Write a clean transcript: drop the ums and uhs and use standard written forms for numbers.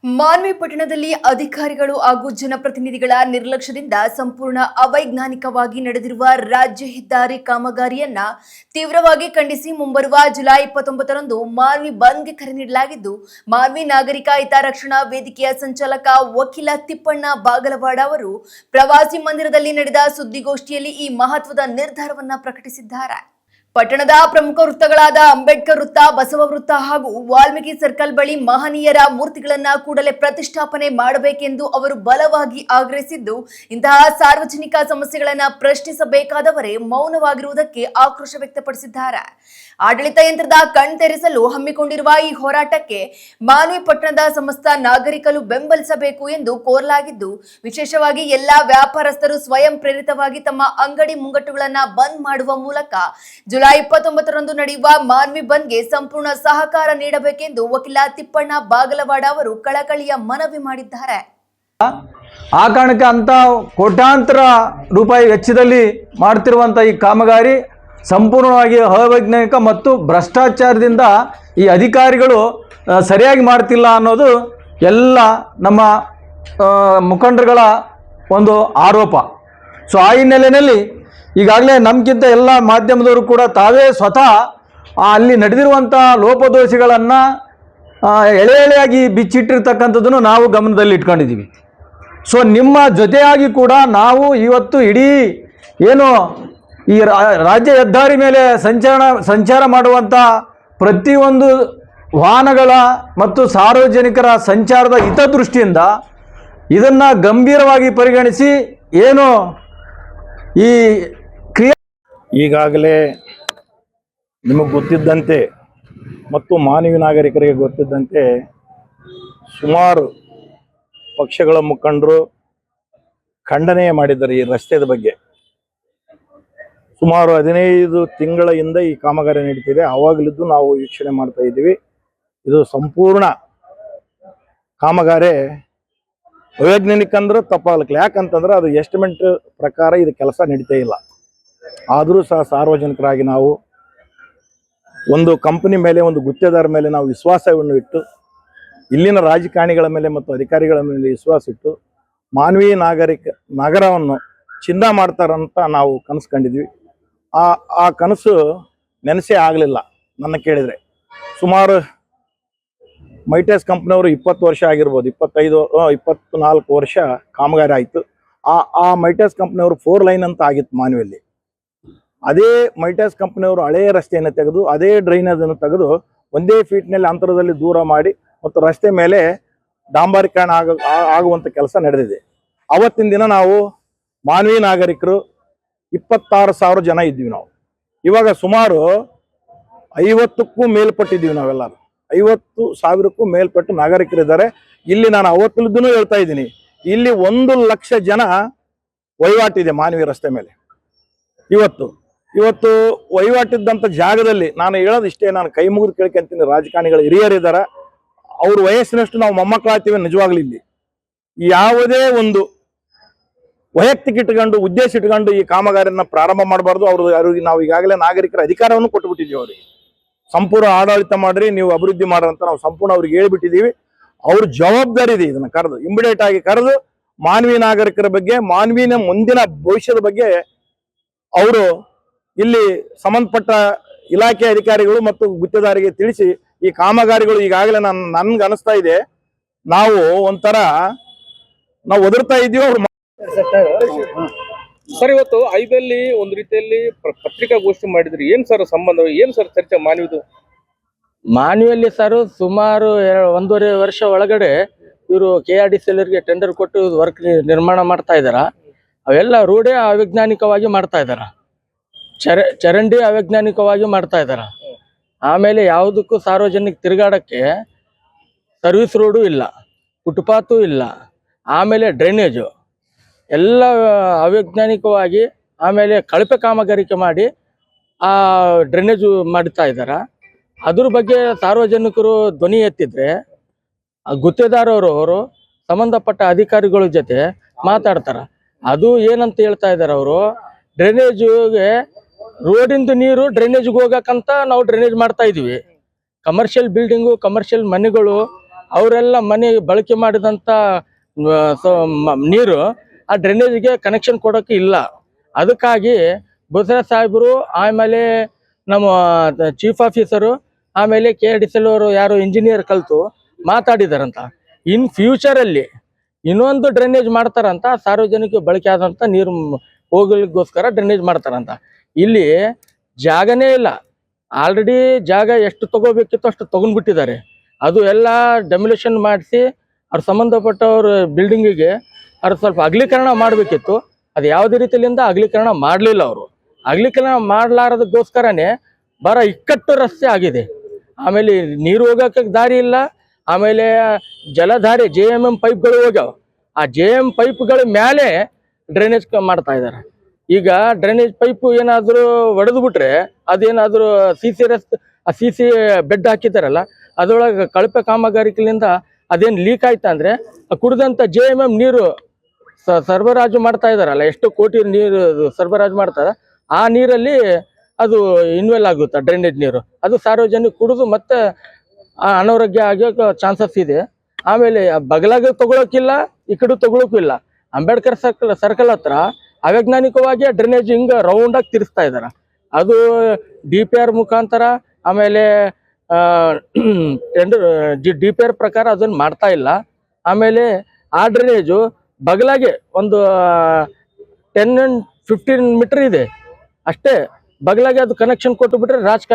ಮಾನ್ವಿ ಪಟ್ಟಣದಲ್ಲಿ ಅಧಿಕಾರಿಗಳು ಹಾಗೂ ಜನಪ್ರತಿನಿಧಿಗಳ ನಿರ್ಲಕ್ಷ್ಯದಿಂದ ಸಂಪೂರ್ಣ ಅವೈಜ್ಞಾನಿಕವಾಗಿ ನಡೆದಿರುವ ರಾಜ್ಯ ಹೆದ್ದಾರಿ ಕಾಮಗಾರಿಯನ್ನ ತೀವ್ರವಾಗಿ ಖಂಡಿಸಿ ಮುಂಬರುವ ಜುಲೈ 29ರಂದು ಮಾನ್ವಿ ಬಂದ್ಗೆ ಕರೆ ನೀಡಲಾಗಿದ್ದು, ಮಾನ್ವಿ ನಾಗರಿಕ ಹಿತರಕ್ಷಣಾ ವೇದಿಕೆಯ ಸಂಚಾಲಕ ವಕೀಲ ತಿಪ್ಪಣ್ಣ ಬಾಗಲವಾಡ ಅವರು ಪ್ರವಾಸಿ ಮಂದಿರದಲ್ಲಿ ನಡೆದ ಸುದ್ದಿಗೋಷ್ಠಿಯಲ್ಲಿ ಈ ಮಹತ್ವದ ನಿರ್ಧಾರವನ್ನ ಪ್ರಕಟಿಸಿದ್ದಾರೆ. ಪಟ್ಟಣದ ಪ್ರಮುಖ ವೃತ್ತಗಳಾದ ಅಂಬೇಡ್ಕರ್ ವೃತ್ತ, ಬಸವ ವೃತ್ತ ಹಾಗೂ ವಾಲ್ಮೀಕಿ ಸರ್ಕಲ್ ಬಳಿ ಮಹನೀಯರ ಮೂರ್ತಿಗಳನ್ನ ಕೂಡಲೇ ಪ್ರತಿಷ್ಠಾಪನೆ ಮಾಡಬೇಕೆಂದು ಅವರು ಬಲವಾಗಿ ಆಗ್ರಹಿಸಿದ್ದು, ಇಂತಹ ಸಾರ್ವಜನಿಕ ಸಮಸ್ಯೆಗಳನ್ನ ಪ್ರಶ್ನಿಸಬೇಕಾದವರೇ ಮೌನವಾಗಿರುವುದಕ್ಕೆ ಆಕ್ರೋಶ ವ್ಯಕ್ತಪಡಿಸಿದ್ದಾರೆ. ಆಡಳಿತ ಯಂತ್ರದ ಕಣ್ತೆರೆಸಲು ಹಮ್ಮಿಕೊಂಡಿರುವ ಈ ಹೋರಾಟಕ್ಕೆ ಮಾನ್ವಿ ಪಟ್ಟಣದ ಸಮಸ್ತ ನಾಗರಿಕರು ಬೆಂಬಲಿಸಬೇಕು ಎಂದು ಕೋರಲಾಗಿದ್ದು, ವಿಶೇಷವಾಗಿ ಎಲ್ಲಾ ವ್ಯಾಪಾರಸ್ಥರು ಸ್ವಯಂ ಪ್ರೇರಿತವಾಗಿ ತಮ್ಮ ಅಂಗಡಿ ಮುಂಗಟ್ಟುಗಳನ್ನ ಬಂದ್ ಮಾಡುವ ಮೂಲಕ ಜುಲೈ 29ರಂದು ನಡೆಯುವ ಮಾನ್ವಿ ಬಂದ್ಗೆ ಸಂಪೂರ್ಣ ಸಹಕಾರ ನೀಡಬೇಕೆಂದು ವಕೀಲ ತಿಪ್ಪಣ್ಣ ಬಾಗಲವಾಡ ಅವರು ಕಳಕಳಿಯ ಮನವಿ ಮಾಡಿದ್ದಾರೆ. ಆ ಕಾರಣಕ್ಕೆ ಅಂತ ಕೋಟ್ಯಾಂತರ ರೂಪಾಯಿ ವೆಚ್ಚದಲ್ಲಿ ಮಾಡ್ತಿರುವಂಥ ಈ ಕಾಮಗಾರಿ ಸಂಪೂರ್ಣವಾಗಿ ಅವೈಜ್ಞಾನಿಕ ಮತ್ತು ಭ್ರಷ್ಟಾಚಾರದಿಂದ ಈ ಅಧಿಕಾರಿಗಳು ಸರಿಯಾಗಿ ಮಾಡ್ತಿಲ್ಲ ಅನ್ನೋದು ಎಲ್ಲ ನಮ್ಮ ಮುಖಂಡರುಗಳ ಒಂದು ಆರೋಪ. ಸೊ ಆ ಹಿನ್ನೆಲೆಯಲ್ಲಿ ಈಗಾಗಲೇ ನಮಗಿಂತ ಎಲ್ಲ ಮಾಧ್ಯಮದವರು ಕೂಡ ತಾವೇ ಸ್ವತಃ ಅಲ್ಲಿ ನಡೆದಿರುವಂಥ ಲೋಪದೋಷಗಳನ್ನು ಎಳೆ ಎಳೆಯಾಗಿ ಬಿಚ್ಚಿಟ್ಟಿರ್ತಕ್ಕಂಥದ್ದನ್ನು ನಾವು ಗಮನದಲ್ಲಿ ಇಟ್ಕೊಂಡಿದ್ದೀವಿ. ಸೊ ನಿಮ್ಮ ಜೊತೆಯಾಗಿ ಕೂಡ ನಾವು ಇವತ್ತು ಇಡೀ ಏನು ಈ ರಾಜ್ಯ ಹೆದ್ದಾರಿ ಮೇಲೆ ಸಂಚಾರ ಮಾಡುವಂಥ ಪ್ರತಿಯೊಂದು ವಾಹನಗಳ ಮತ್ತು ಸಾರ್ವಜನಿಕರ ಸಂಚಾರದ ಹಿತದೃಷ್ಟಿಯಿಂದ ಇದನ್ನು ಗಂಭೀರವಾಗಿ ಪರಿಗಣಿಸಿ ಏನು ಈ ಈಗಾಗಲೇ ನಿಮಗೆ ಗೊತ್ತಿದ್ದಂತೆ ಮತ್ತು ಮಾನವೀಯ ನಾಗರಿಕರಿಗೆ ಗೊತ್ತಿದ್ದಂತೆ ಸುಮಾರು ಪಕ್ಷಗಳ ಮುಖಂಡರು ಖಂಡನೆ ಮಾಡಿದ್ದಾರೆ ಈ ರಸ್ತೆಯ ಬಗ್ಗೆ. ಸುಮಾರು 15 ತಿಂಗಳ ಹಿಂದೆ ಈ ಕಾಮಗಾರಿ ನಡೀತಿದೆ. ಆವಾಗಲಿದ್ದು ನಾವು ವೀಕ್ಷಣೆ ಮಾಡ್ತಾ ಇದ್ದೀವಿ. ಇದು ಸಂಪೂರ್ಣ ಕಾಮಗಾರಿ ಅವೈಜ್ಞಾನಿಕ ಅಂದ್ರೆ ತಪ್ಪಾಗಲಿಕ್ಕೆ, ಯಾಕಂತಂದ್ರೆ ಅದು ಎಸ್ಟಿಮೇಟ್ ಪ್ರಕಾರ ಇದು ಕೆಲಸ ನಡೀತಾ ಇಲ್ಲ. ಆದರೂ ಸಹ ಸಾರ್ವಜನಿಕರಾಗಿ ನಾವು ಒಂದು ಕಂಪನಿ ಮೇಲೆ, ಒಂದು ಗುತ್ತೇದಾರ ಮೇಲೆ ನಾವು ವಿಶ್ವಾಸವನ್ನು ಇಟ್ಟು, ಇಲ್ಲಿನ ರಾಜಕಾರಣಿಗಳ ಮೇಲೆ ಮತ್ತು ಅಧಿಕಾರಿಗಳ ಮೇಲೆ ವಿಶ್ವಾಸ ಇಟ್ಟು ಮಾನವೀಯ ನಗರವನ್ನು ಚಿಂದ ಮಾಡ್ತಾರಂತ ನಾವು ಕನಸು ಕಂಡಿದ್ವಿ. ಆ ಕನಸು ನೆನಸೇ ಆಗಲಿಲ್ಲ. ನನ್ನ ಕೇಳಿದರೆ ಸುಮಾರು ಮೈಟೆಸ್ ಕಂಪ್ನಿಯವರು 20 ವರ್ಷ ಆಗಿರ್ಬೋದು, 24 ವರ್ಷ ಕಾಮಗಾರಿ ಆಯಿತು. ಆ ಮೈಟೆಸ್ ಕಂಪ್ನಿಯವರು 4 ಲೈನ್ ಅಂತ ಆಗಿತ್ತು ಮಾನವಿಯಲ್ಲಿ. ಅದೇ ಮೈಟೆಸ್ ಕಂಪ್ನಿಯವರು ಹಳೆಯ ರಸ್ತೆಯನ್ನು ತೆಗೆದು, ಅದೇ ಡ್ರೈನೇಜನ್ನು ತೆಗೆದು ಒಂದೇ ಫೀಟ್ನಲ್ಲಿ ಅಂತರದಲ್ಲಿ ದೂರ ಮಾಡಿ ಮತ್ತು ರಸ್ತೆ ಮೇಲೆ ಡಾಂಬರೀಕರಣ ಆಗುವಂಥ ಕೆಲಸ ನಡೆದಿದೆ. ಅವತ್ತಿನ ದಿನ ನಾವು ಮಾನವೀಯ ನಾಗರಿಕರು 26,000 ಜನ ಇದ್ವಿ ನಾವು. ಇವಾಗ ಸುಮಾರು 50ಕ್ಕೂ ಮೇಲ್ಪಟ್ಟಿದ್ದೀವಿ ನಾವೆಲ್ಲರೂ. 50,000ಕ್ಕೂ ಮೇಲ್ಪಟ್ಟು ನಾಗರಿಕರಿದ್ದಾರೆ ಇಲ್ಲಿ. ನಾನು ಅವತ್ತಿದ್ದೂ ಹೇಳ್ತಾ ಇದ್ದೀನಿ, ಇಲ್ಲಿ 1 ಲಕ್ಷ ಜನ ವಹಿವಾಟಿದೆ ಮಾನವೀಯ ರಸ್ತೆ ಮೇಲೆ. ಇವತ್ತು ವಹಿವಾಟಿದ್ದಂಥ ಜಾಗದಲ್ಲಿ ನಾನು ಹೇಳೋದು ಇಷ್ಟೇ, ನಾನು ಕೈ ಮುಗಿದು ಕೇಳ್ಕೊಂತೀನಿ, ರಾಜಕಾರಣಿಗಳು ಹಿರಿಯರಿದ್ದಾರೆ, ಅವ್ರ ವಯಸ್ಸಿನಷ್ಟು ನಾವು ಮೊಮ್ಮಕ್ಕಳಾಗ್ತೀವಿ. ನಿಜವಾಗ್ಲೂ ಇಲ್ಲಿ ಯಾವುದೇ ಒಂದು ವೈಯಕ್ತಿಕ ಇಟ್ಕೊಂಡು ಉದ್ದೇಶ ಇಟ್ಕೊಂಡು ಈ ಕಾಮಗಾರಿಯನ್ನ ಪ್ರಾರಂಭ ಮಾಡಬಾರ್ದು. ಅವ್ರಿಗೆ ನಾವು ಈಗಾಗಲೇ ನಾಗರಿಕರ ಅಧಿಕಾರವನ್ನು ಕೊಟ್ಟುಬಿಟ್ಟಿದ್ದೀವಿ. ಅವರಿಗೆ ಸಂಪೂರ್ಣ ಆಡಳಿತ ಮಾಡ್ರಿ, ನೀವು ಅಭಿವೃದ್ಧಿ ಮಾಡ್ರಿ ಅಂತ ನಾವು ಸಂಪೂರ್ಣ ಅವ್ರಿಗೆ ಹೇಳ್ಬಿಟ್ಟಿದ್ದೀವಿ. ಅವ್ರ ಜವಾಬ್ದಾರಿ ಇದೆ. ಇದನ್ನ ಕರೆದು ಇಮಿಡಿಯೇಟ್ ಆಗಿ ಕರೆದು ಮಾನವೀಯ ನಾಗರಿಕರ ಬಗ್ಗೆ, ಮಾನವೀಯ ಮುಂದಿನ ಭವಿಷ್ಯದ ಬಗ್ಗೆ ಅವರು ಇಲ್ಲಿ ಸಂಬಂಧಪಟ್ಟ ಇಲಾಖೆ ಅಧಿಕಾರಿಗಳು ಮತ್ತು ಗುತ್ತೇದಾರಿಗೆ ತಿಳಿಸಿ ಈ ಕಾಮಗಾರಿಗಳು ಈಗಾಗಲೇ ನನ್ಗೆ ಅನಿಸ್ತಾ ಇದೆ ನಾವು ಒಂಥರ ನಾವು ಒದರ್ತಾ ಇದ್ದೀವಿ. ಅವ್ರು ಸರ್, ಇವತ್ತು ಐದಲ್ಲಿ ಒಂದು ರೀತಿಯಲ್ಲಿ ಪತ್ರಿಕಾಗೋಷ್ಠಿ ಮಾಡಿದ್ರಿ. ಏನ್ ಸರ್ ಸಂಬಂಧ, ಏನ್ ಸರ್ ಚರ್ಚೆ ಮಾನವಿಯಲ್ಲಿ ಸರ್ ಸುಮಾರು 1.5 ವರ್ಷ ಒಳಗಡೆ ಇವರು KRDCLರಿಗೆ ಟೆಂಡರ್ ಕೊಟ್ಟು ವರ್ಕ್ ನಿರ್ಮಾಣ ಮಾಡ್ತಾ ಇದಾರ. ಅವೆಲ್ಲ ರೋಡೇ ಅವೈಜ್ಞಾನಿಕವಾಗಿ ಮಾಡ್ತಾ ಇದಾರ, ಚರಂಡಿ ಅವೈಜ್ಞಾನಿಕವಾಗಿ ಮಾಡ್ತಾ ಇದಾರ. ಆಮೇಲೆ ಯಾವುದಕ್ಕೂ ಸಾರ್ವಜನಿಕ ತಿರುಗಾಡಕ್ಕೆ ಸರ್ವಿಸ್ ರೋಡು ಇಲ್ಲ, ಫುಟ್ಪಾತು ಇಲ್ಲ, ಆಮೇಲೆ ಡ್ರೈನೇಜು ಎಲ್ಲ ಅವೈಜ್ಞಾನಿಕವಾಗಿ, ಆಮೇಲೆ ಕಳಪೆ ಕಾಮಗಾರಿಕೆ ಮಾಡಿ ಆ ಡ್ರೈನೇಜು ಮಾಡ್ತಾ ಇದ್ದಾರೆ. ಅದ್ರ ಬಗ್ಗೆ ಸಾರ್ವಜನಿಕರು ಧ್ವನಿ ಎತ್ತಿದ್ರೆ ಗುತ್ತೇದಾರವರು ಸಂಬಂಧಪಟ್ಟ ಅಧಿಕಾರಿಗಳ ಜೊತೆ ಮಾತಾಡ್ತಾರೆ. ಅದು ಏನಂತ ಹೇಳ್ತಾ ಇದ್ದಾರೆ ಅವರು, ಡ್ರೈನೇಜ್ಗೆ ರೋಡಿಂದ ನೀರು ಡ್ರೈನೇಜ್ಗೆ ಹೋಗಕ್ಕಂತ ನಾವು ಡ್ರೈನೇಜ್ ಮಾಡ್ತಾ ಇದೀವಿ. ಕಮರ್ಷಿಯಲ್ ಬಿಲ್ಡಿಂಗು, ಕಮರ್ಷಿಯಲ್ ಮನೆಗಳು ಅವರೆಲ್ಲ ಮನೆ ಬಳಕೆ ಮಾಡಿದಂಥ ನೀರು ಆ ಡ್ರೈನೇಜ್ಗೆ ಕನೆಕ್ಷನ್ ಕೊಡೋಕೆ ಇಲ್ಲ. ಅದಕ್ಕಾಗಿ ಬಸವರಾಜ್ ಸಾಹೇಬರು, ಆಮೇಲೆ ನಮ್ಮ ಚೀಫ್ ಆಫೀಸರು, ಆಮೇಲೆ KRDCL ಅವರು ಯಾರು ಇಂಜಿನಿಯರ್ ಕಲಿತು ಮಾತಾಡಿದಾರಂತ, ಇನ್ ಫ್ಯೂಚರಲ್ಲಿ ಇನ್ನೊಂದು ಡ್ರೈನೇಜ್ ಮಾಡ್ತಾರಂತ, ಸಾರ್ವಜನಿಕ ಬಳಕೆ ಆದಂಥ ನೀರು ಹೋಗ್ಲಿಕ್ಕೋಸ್ಕರ ಡ್ರೈನೇಜ್ ಮಾಡ್ತಾರಂತ. ಇಲ್ಲಿ ಜಾಗನೇ ಇಲ್ಲ. ಆಲ್ರೆಡಿ ಜಾಗ ಎಷ್ಟು ತಗೋಬೇಕಿತ್ತು ಅಷ್ಟು ತಗೊಂಡ್ಬಿಟ್ಟಿದ್ದಾರೆ. ಅದು ಎಲ್ಲ ಡೆಮೊಲಿಷನ್ ಮಾಡಿಸಿ ಅವ್ರ ಸಂಬಂಧಪಟ್ಟವ್ರ ಬಿಲ್ಡಿಂಗಿಗೆ ಅವ್ರು ಸ್ವಲ್ಪ ಅಗಲೀಕರಣ ಮಾಡಬೇಕಿತ್ತು. ಅದು ಯಾವುದೇ ರೀತಿಯಿಂದ ಅಗಲೀಕರಣ ಮಾಡಲಿಲ್ಲ. ಅವರು ಅಗಲೀಕರಣ ಮಾಡಲಾರದಕ್ಕೋಸ್ಕರನೇ ಬರ ಇಕ್ಕಟ್ಟು ರಸ್ತೆ ಆಗಿದೆ. ಆಮೇಲೆ ನೀರು ಹೋಗೋಕೆ ದಾರಿ ಇಲ್ಲ. ಆಮೇಲೆ ಜಲಧಾರೆ JMM ಪೈಪ್ಗಳು ಹೋಗ್ಯಾವ. ಆ JMM ಪೈಪ್ಗಳ ಮೇಲೆ ಡ್ರೈನೇಜ್ ಮಾಡ್ತಾ ಇದ್ದಾರೆ. ಈಗ ಡ್ರೈನೇಜ್ ಪೈಪು ಏನಾದರೂ ಒಡೆದು ಬಿಟ್ರೆ ಅದೇನಾದರೂ CC ರಸ್ತೆ CC ಬೆಡ್ ಹಾಕಿದ್ದಾರಲ್ಲ, ಅದರೊಳಗೆ ಕಳಪೆ ಕಾಮಗಾರಿಕೆಯಿಂದ ಅದೇನು ಲೀಕ್ ಆಯ್ತಾ ಅಂದರೆ ಕುಡಿದಂಥ JMM ನೀರು ಸರಬರಾಜು ಮಾಡ್ತಾ ಇದ್ದಾರಲ್ಲ, ಎಷ್ಟು ಕೋಟಿ ನೀರು ಸರಬರಾಜು ಮಾಡ್ತಾರೆ, ಆ ನೀರಲ್ಲಿ ಅದು ಇನ್ವೆಲ್ ಆಗುತ್ತೆ ಡ್ರೈನೇಜ್ ನೀರು. ಅದು ಸಾರ್ವಜನಿಕ ಕುಡಿದು ಮತ್ತೆ ಅನಾರೋಗ್ಯ ಆಗೋಕೆ ಚಾನ್ಸಸ್ ಇದೆ. ಆಮೇಲೆ ಬಗಲಾಗ ತಗೊಳಕಿಲ್ಲ, ಈ ಕಡೆ ತಗೊಳಕ್ಕೂ ಇಲ್ಲ. ಅಂಬೇಡ್ಕರ್ ಸರ್ಕಲ್ ಹತ್ರ ಅವೈಜ್ಞಾನಿಕವಾಗಿ ಡ್ರೈನೇಜ್ ಹಿಂಗೆ ರೌಂಡಾಗಿ ತಿರ್ಸ್ತಾ ಇದ್ದಾರೆ. ಅದು DPR ಮುಖಾಂತರ, ಆಮೇಲೆ DPR ಪ್ರಕಾರ ಅದನ್ನು ಮಾಡ್ತಾ ಇಲ್ಲ. ಆಮೇಲೆ ಆ ಡ್ರೈನೇಜು ಬಗಲಾಗೆ ಒಂದು 10 and 15 ಮೀಟರ್ ಇದೆ ಅಷ್ಟೇ. ಬಗಲಾಗೆ ಅದು ಕನೆಕ್ಷನ್ ಕೊಟ್ಟು ಬಿಟ್ರೆ ರಾಜಕಾಲ